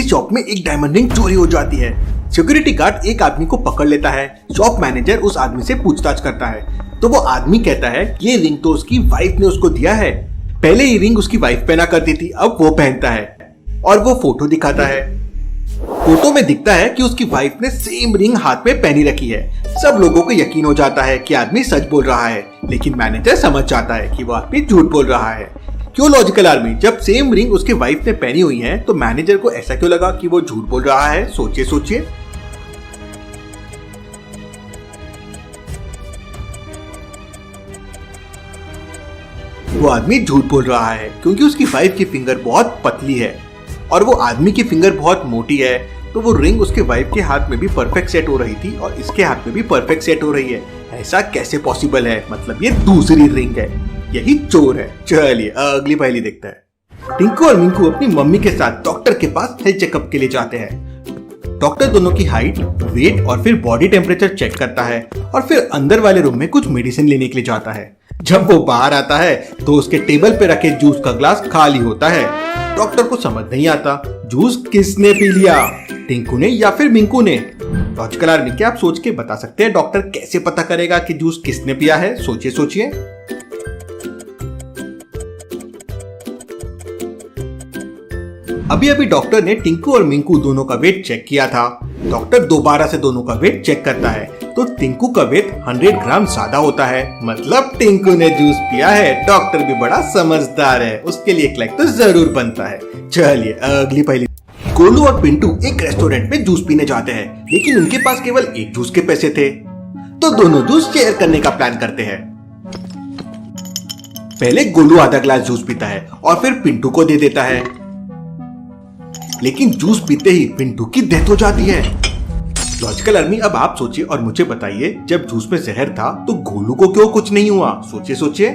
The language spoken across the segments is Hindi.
शॉप में एक डायमंड रिंग चोरी हो जाती है। सिक्योरिटी गार्ड एक आदमी को पकड़ लेता है। शॉप मैनेजर उस आदमी से पूछताछ करता है तो वो आदमी कहता है ये रिंग तो उसकी वाइफ ने उसको दिया है। पहले ये रिंग उसकी वाइफ पहना करती थी, अब वो पहनता है और वो फोटो दिखाता है। फोटो में दिखता है कि उसकी वाइफ ने सेम रिंग हाथ में पहनी रखी है। सब लोगों को यकीन हो जाता है कि आदमी सच बोल रहा है, लेकिन मैनेजर समझ जाता है कि वो आदमी झूठ बोल रहा है। क्यों लॉजिकल आर्मी, जब सेम रिंग उसके वाइफ ने पहनी हुई है तो मैनेजर को ऐसा क्यों लगा कि वो झूठ बोल रहा है? सोचिए सोचिए। वो आदमी झूठ बोल रहा है क्योंकि उसकी वाइफ की फिंगर बहुत पतली है और वो आदमी की फिंगर बहुत मोटी है, तो वो रिंग उसके वाइफ के हाथ में भी परफेक्ट सेट हो रही थी और इसके हाथ में भी परफेक्ट सेट हो रही है। ऐसा कैसे पॉसिबल है? मतलब ये दूसरी रिंग है, यही चोर है। चलिए अगली पहेली देखते हैं। टिंकू और मिंकू अपनी मम्मी के साथ डॉक्टर के पास हेल्थ चेकअप के लिए जाते हैं। डॉक्टर दोनों की हाइट, वेट और फिर बॉडी टेम्परेचर चेक करता है और फिर अंदर वाले रूम में कुछ मेडिसिन लेने के लिए जाता है। जब वो बाहर आता है तो उसके टेबल पे रखे जूस का ग्लास खाली होता है। डॉक्टर को समझ नहीं आता जूस किसने पी लिया, टिंकू ने या फिर मिंकू ने। लॉजिकल आर्मी, क्या आप सोच के बता सकते हैं डॉक्टर कैसे पता करेगा कि जूस किसने पिया है? सोचिए सोचिए। अभी अभी डॉक्टर ने टिंकू और मिंकू दोनों का वेट चेक किया था। डॉक्टर दोबारा से दोनों का वेट चेक करता है तो टिंकू का वेट 100 ग्राम ज्यादा होता है, मतलब टिंकू ने जूस पिया है। डॉक्टर भी बड़ा समझदार है, उसके लिए एक लाइक तो जरूर बनता है। चलिए अगली पहेली। गोलू और पिंटू एक रेस्टोरेंट में जूस पीने जाते हैं, लेकिन उनके पास केवल एक जूस के पैसे थे, तो दोनों जूस शेयर करने का प्लान करते हैं। पहले गोलू आधा ग्लास जूस पीता है और फिर पिंटू को दे देता है, लेकिन जूस पीते ही पिंटू की डेथ हो जाती है। लॉजिकल आर्मी, अब आप सोचिए और मुझे बताइए, जब जूस में जहर था तो गोलू को क्यों कुछ नहीं हुआ? सोचिए सोचिए।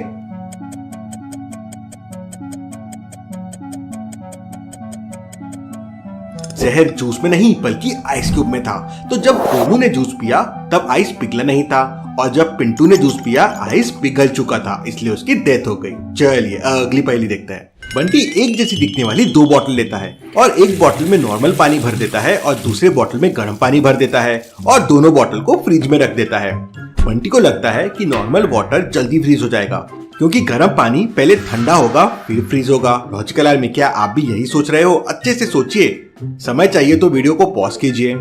जहर जूस में नहीं बल्कि आइस क्यूब में था, तो जब गोलू ने जूस पिया तब आइस पिघला नहीं था और जब पिंटू ने जूस पिया आइस पिघल चुका था, इसलिए उसकी डेथ हो गई। चलिए अगली पहेली देखते हैं। बंटी एक जैसी दिखने वाली 2 बोतल लेता है और एक बोतल में नॉर्मल पानी भर देता है और दूसरे बोतल में गर्म पानी भर देता है और दोनों बोतल को फ्रिज में रख देता है। बंटी को लगता है कि नॉर्मल वाटर जल्दी फ्रीज हो जाएगा क्योंकि गर्म पानी पहले ठंडा होगा फिर फ्रीज होगा। लॉजिकल आर्मी, क्या आप भी यही सोच रहे हो? अच्छे से सोचिए, समय चाहिए तो वीडियो को पॉज कीजिए।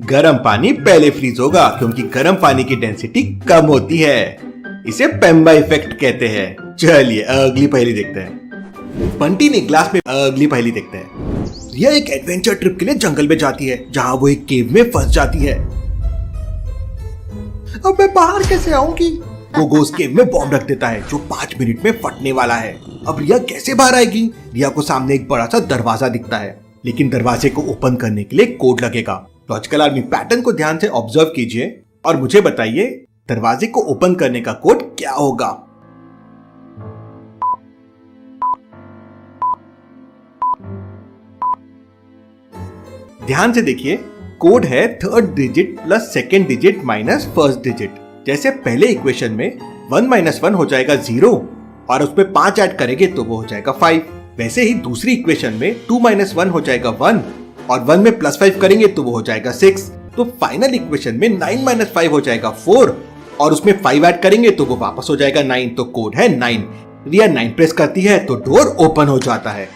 गर्म पानी पहले फ्रीज होगा क्योंकि गर्म पानी की डेंसिटी कम होती है, इसे पेम्बा इफेक्ट कहते हैं। चलिए अगली पहेली देखते हैं। बंटी ने ग्लास में अगली पहेली देखते हैं। रिया एक एडवेंचर ट्रिप के लिए जंगल में जाती है जहां वो एक केव में फंस जाती है। अब मैं बाहर कैसे आऊंगी? गोगो उस केव में बॉम्ब रख देता है जो 5 मिनट में फटने वाला है। अब रिया कैसे बाहर आएगी? रिया को सामने एक बड़ा सा दरवाजा दिखता है, लेकिन दरवाजे को ओपन करने के लिए कोड लगेगा। लॉजिकल आर्मी, पैटर्न को ध्यान से ऑब्जर्व कीजिए और मुझे बताइए दरवाजे को ओपन करने का कोड क्या होगा? ध्यान से देखिए, कोड है 3rd digit plus 2nd digit minus 1st digit. जैसे पहले इक्वेशन में 1 माइनस 1 हो जाएगा 0 और उसमें 5 ऐड करेंगे तो वो हो जाएगा 5। वैसे ही दूसरी इक्वेशन में 2 माइनस 1 हो जाएगा 1 और 1 में प्लस 5 करेंगे तो वो हो जाएगा 6। तो फाइनल इक्वेशन में 9 माइनस 5 हो जाएगा 4 और उसमें 5 ऐड करेंगे तो वो वापस हो जाएगा 9। तो कोड है 9। रिया 9 प्रेस करती है तो डोर ओपन हो जाता है।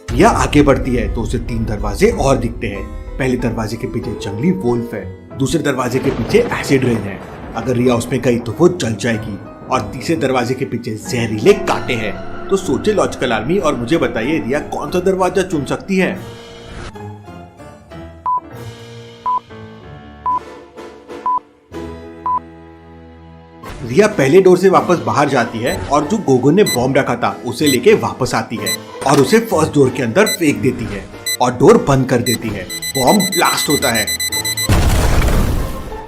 रिया आगे बढ़ती है तो उसे 3 दरवाजे और दिखते हैं। पहले दरवाजे के पीछे जंगली वोल्फ है, दूसरे दरवाजे के पीछे एसिड रेन है, अगर रिया उसमें गई तो वो जल जाएगी, और तीसरे दरवाजे के पीछे जहरीले कांटे हैं। तो सोचे लॉजिकल आर्मी और मुझे बताइए रिया कौन सा दरवाजा चुन सकती है? रिया पहले डोर से वापस बाहर जाती है और जो गोगो ने बॉम्ब रखा था उसे लेके वापस आती है और उसे फर्स्ट डोर के अंदर फेंक देती है और डोर बंद कर देती है। बॉम्ब ब्लास्ट होता है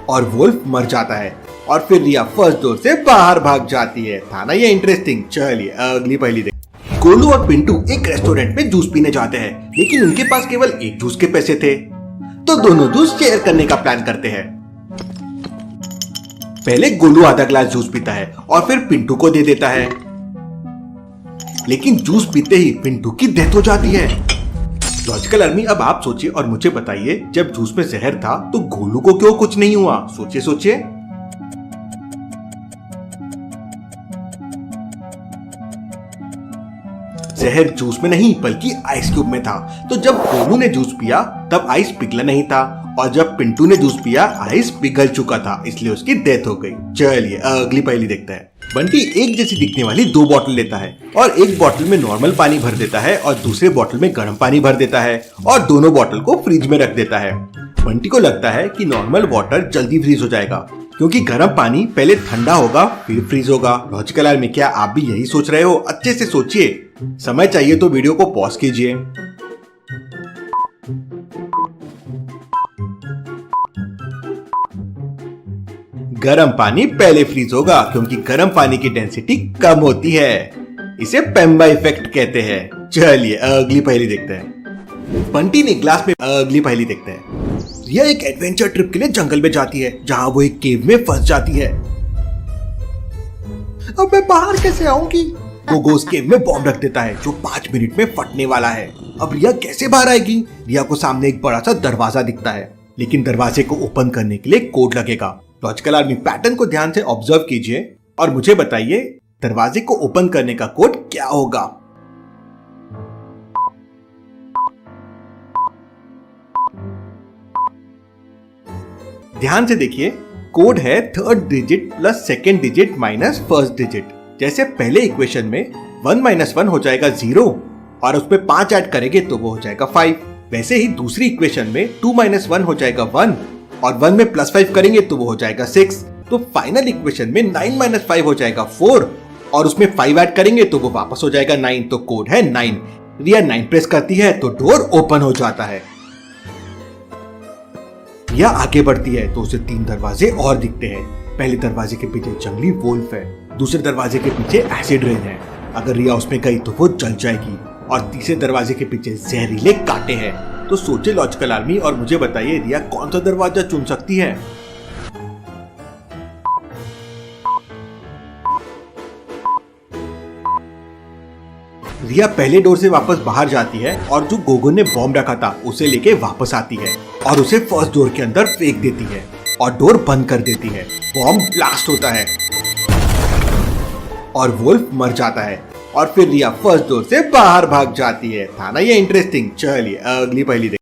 और वुल्फ मर जाता है और फिर रिया फर्स्ट डोर से बाहर भाग जाती है। था ना ये इंटरेस्टिंग? चलिए अगली पहेली देखते। गोलू और पिंटू एक रेस्टोरेंट में जूस पीने जाते हैं, लेकिन उनके पास केवल एक जूस के पैसे थे, तो दोनों जूस शेयर करने का प्लान करते हैं। पहले गोलू आधा ग्लास जूस पीता है और फिर पिंटू को दे देता है, लेकिन जूस पीते ही पिंटू की डेथ हो जाती है। लॉजिकल आर्मी, अब आप सोचिए और मुझे बताइए, जब जूस में जहर था तो गोलू को क्यों कुछ नहीं हुआ? सोचिए सोचिए। जहर जूस में नहीं बल्कि आइस क्यूब में था, तो जब गोलू ने जूस पिया तब आइस पिघला नहीं था, और जब पिंटू ने जूस पिया आइस पिघल चुका था, इसलिए उसकी डेथ हो गई। चलिए अगली पहेली देखते हैं। बंटी एक जैसी दिखने वाली 2 बोतल लेता है और एक बोतल में नॉर्मल पानी भर देता है और दूसरे बोतल में गर्म पानी भर देता है और दोनों बोतल को फ्रिज में रख देता है। बंटी को लगता है कि नॉर्मल वाटर जल्दी फ्रीज हो जाएगा क्योंकि गर्म पानी पहले ठंडा होगा फिर फ्रीज होगा। लॉजिकल आर्मी, क्या आप भी यही सोच रहे हो? अच्छे से सोचिए, समय चाहिए तो वीडियो को पॉज कीजिए। गर्म पानी पहले फ्रीज होगा क्योंकि गर्म पानी की डेंसिटी कम होती है, इसे पेम्बा इफेक्ट कहते हैं। चलिए अगली पहेली देखते हैं। बंटी ने ग्लास में अगली पहेली देखते हैं। रिया एक एडवेंचर ट्रिप के लिए जंगल में जाती है जहां वो एक केव में फंस जाती है। अब मैं बाहर कैसे आऊंगी? गोगो उस केव में बॉम्ब रख देता है जो 5 मिनट में फटने वाला है। अब रिया कैसे बाहर आएगी? रिया को सामने एक बड़ा सा दरवाजा दिखता है, लेकिन दरवाजे को ओपन करने के लिए कोड लगेगा। लॉजिकल आर्मी, पैटर्न को ध्यान से ऑब्जर्व कीजिए और मुझे बताइए दरवाजे को ओपन करने का कोड क्या होगा? ध्यान से देखिए, कोड है 3rd digit plus 2nd digit minus 1st digit. जैसे पहले इक्वेशन में 1 माइनस 1 हो जाएगा 0 और उसमें 5 ऐड करेंगे तो वो हो जाएगा 5। वैसे ही दूसरी इक्वेशन में 2 माइनस 1 हो जाएगा 1 और 1 में प्लस 5 करेंगे तो वो हो जाएगा 6। तो फाइनल इक्वेशन में 9 माइनस 5 हो जाएगा 4 और उसमें 5 ऐड करेंगे तो वो वापस हो जाएगा 9। तो कोड है 9। रिया 9 प्रेस करती है तो डोर ओपन हो जाता है। रिया आगे बढ़ती है तो उसे 3 दरवाजे और दिखते हैं। पहले दरवाजे के पीछे जंगली वोल्फ है, दूसरे दरवाजे के पीछे एसिड रेन है, अगर रिया उसमें गई तो वो जल जाएगी, और तीसरे दरवाजे के पीछे जहरीले कांटे हैं। तो सोचे लॉजिकल आर्मी और मुझे बताइए रिया कौन सा दरवाजा चुन सकती है? रिया पहले डोर से वापस बाहर जाती है और जो गोगो ने बॉम्ब रखा था उसे लेके वापस आती है और उसे फर्स्ट डोर के अंदर फेंक देती है और डोर बंद कर देती है। बॉम्ब ब्लास्ट होता है और वुल्फ मर जाता है और फिर रिया फर्स्ट डोर से बाहर भाग जाती है। था ना ये इंटरेस्टिंग? चलिए अगली पहेली देखते हैं।